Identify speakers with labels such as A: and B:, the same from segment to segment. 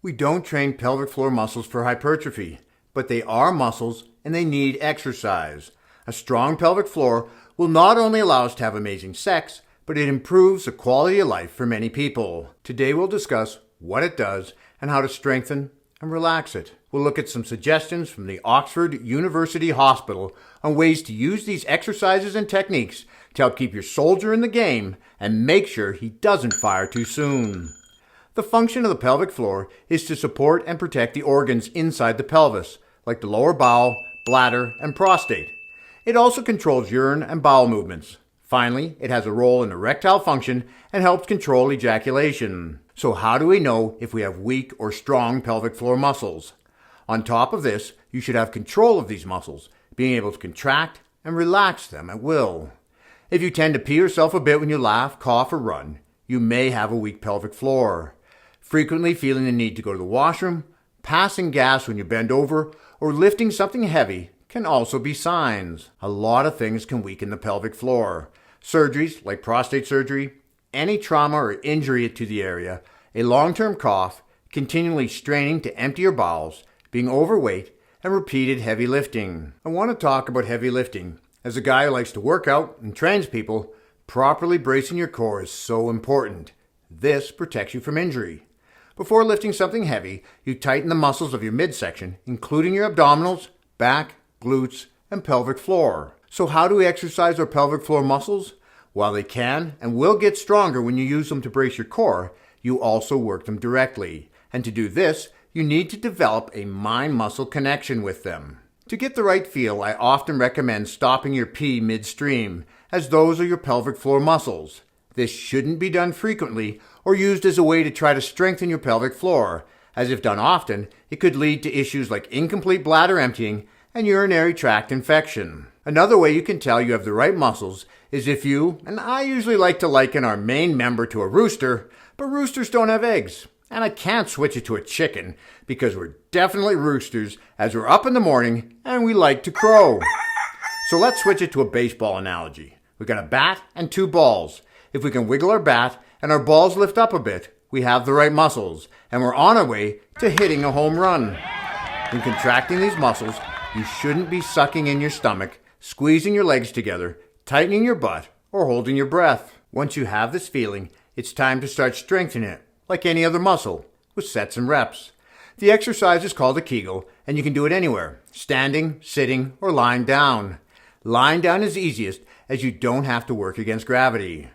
A: We don't train pelvic floor muscles for hypertrophy, but they are muscles and they need exercise. A strong pelvic floor will not only allow us to have amazing sex, but it improves the quality of life for many people. Today we'll discuss what it does and how to strengthen and relax it. We'll look at some suggestions from the Oxford University Hospital on ways to use these exercises and techniques to help keep your soldier in the game and make sure he doesn't fire too soon. The function of the pelvic floor is to support and protect the organs inside the pelvis, like the lower bowel, bladder, and prostate. It also controls urine and bowel movements. Finally, it has a role in erectile function and helps control ejaculation. So how do we know if we have weak or strong pelvic floor muscles? On top of this, you should have control of these muscles, being able to contract and relax them at will. If you tend to pee yourself a bit when you laugh, cough, or run, you may have a weak pelvic floor. Frequently feeling the need to go to the washroom, passing gas when you bend over, or lifting something heavy can also be signs. A lot of things can weaken the pelvic floor. Surgeries like prostate surgery, any trauma or injury to the area, a long-term cough, continually straining to empty your bowels, being overweight, and repeated heavy lifting. I want to talk about heavy lifting. As a guy who likes to work out and trains people, properly bracing your core is so important. This protects you from injury. Before lifting something heavy, you tighten the muscles of your midsection, including your abdominals, back, glutes, and pelvic floor. So how do we exercise our pelvic floor muscles? While they can and will get stronger when you use them to brace your core, you also work them directly. And to do this, you need to develop a mind-muscle connection with them. To get the right feel, I often recommend stopping your pee midstream, as those are your pelvic floor muscles. This shouldn't be done frequently or used as a way to try to strengthen your pelvic floor, as if done often, it could lead to issues like incomplete bladder emptying and urinary tract infection. Another way you can tell you have the right muscles is if you, and I usually like to liken our main member to a rooster, but roosters don't have eggs. And I can't switch it to a chicken because we're definitely roosters as we're up in the morning and we like to crow. So let's switch it to a baseball analogy. We've got a bat and two balls. If we can wiggle our bat and our balls lift up a bit, we have the right muscles and we're on our way to hitting a home run. When contracting these muscles, you shouldn't be sucking in your stomach, squeezing your legs together, tightening your butt, or holding your breath. Once you have this feeling, it's time to start strengthening it, like any other muscle, with sets and reps. The exercise is called a Kegel, and you can do it anywhere, standing, sitting, or lying down. Lying down is easiest, as you don't have to work against gravity.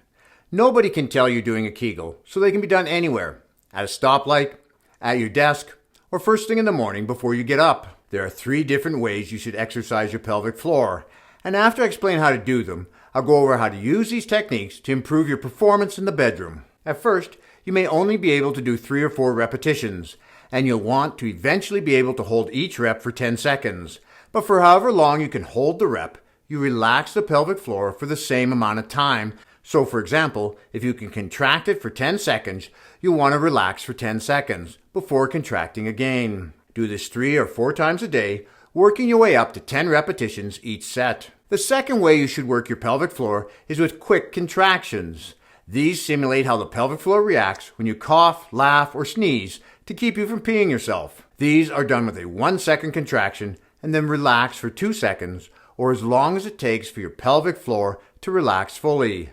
A: Nobody can tell you're doing a Kegel, so they can be done anywhere, at a stoplight, at your desk, or first thing in the morning before you get up. There are 3 different ways you should exercise your pelvic floor, and after I explain how to do them, I'll go over how to use these techniques to improve your performance in the bedroom. At first, you may only be able to do 3 or 4 repetitions, and you'll want to eventually be able to hold each rep for 10 seconds. But for however long you can hold the rep, you relax the pelvic floor for the same amount of time. So for example, if you can contract it for 10 seconds, you'll want to relax for 10 seconds before contracting again. Do this 3 or 4 times a day, working your way up to 10 repetitions each set. The second way you should work your pelvic floor is with quick contractions. These simulate how the pelvic floor reacts when you cough, laugh, or sneeze to keep you from peeing yourself. These are done with a 1-second contraction and then relax for 2 seconds, or as long as it takes for your pelvic floor to relax fully.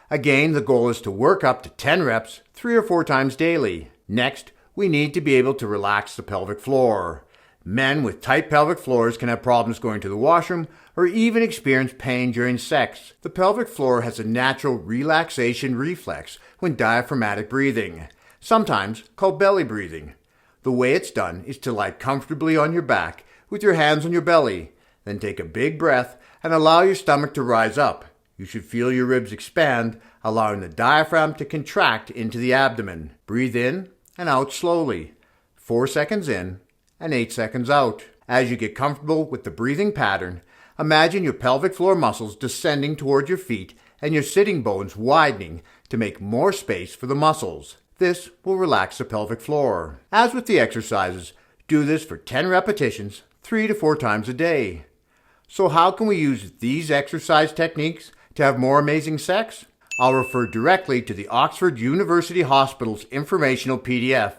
A: Again, the goal is to work up to 10 reps 3 or 4 times daily. Next, we need to be able to relax the pelvic floor. Men with tight pelvic floors can have problems going to the washroom or even experience pain during sex. The pelvic floor has a natural relaxation reflex when diaphragmatic breathing, sometimes called belly breathing. The way it's done is to lie comfortably on your back with your hands on your belly, then take a big breath and allow your stomach to rise up. You should feel your ribs expand, allowing the diaphragm to contract into the abdomen. Breathe in and out slowly, 4 seconds in and 8 seconds out. As you get comfortable with the breathing pattern, imagine your pelvic floor muscles descending toward your feet and your sitting bones widening to make more space for the muscles. This will relax the pelvic floor. As with the exercises, do this for 10 repetitions, 3 to 4 times a day. So how can we use these exercise techniques to have more amazing sex? I'll refer directly to the Oxford University Hospital's informational PDF.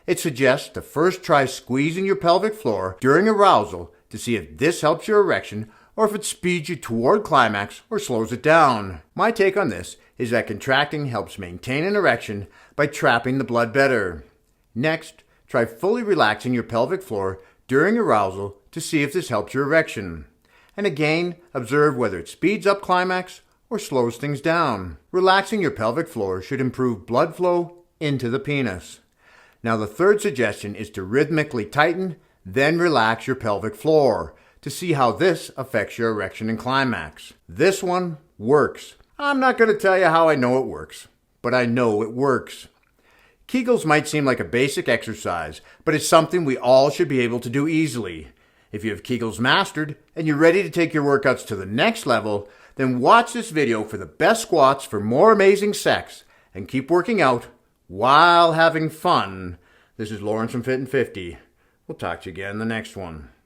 A: It suggests to first try squeezing your pelvic floor during arousal to see if this helps your erection or if it speeds you toward climax or slows it down. My take on this is that contracting helps maintain an erection by trapping the blood better. Next, try fully relaxing your pelvic floor during arousal to see if this helps your erection. And again, observe whether it speeds up climax or slows things down. Relaxing your pelvic floor should improve blood flow into the penis. Now the third suggestion is to rhythmically tighten, then relax your pelvic floor to see how this affects your erection and climax. This one works. I'm not going to tell you how I know it works, but I know it works. Kegels might seem like a basic exercise, but it's something we all should be able to do easily. If you have Kegels mastered and you're ready to take your workouts to the next level, then watch this video for the best squats for more amazing sex and keep working out while having fun. This is Lawrence from Fit and 50. We'll talk to you again in the next one.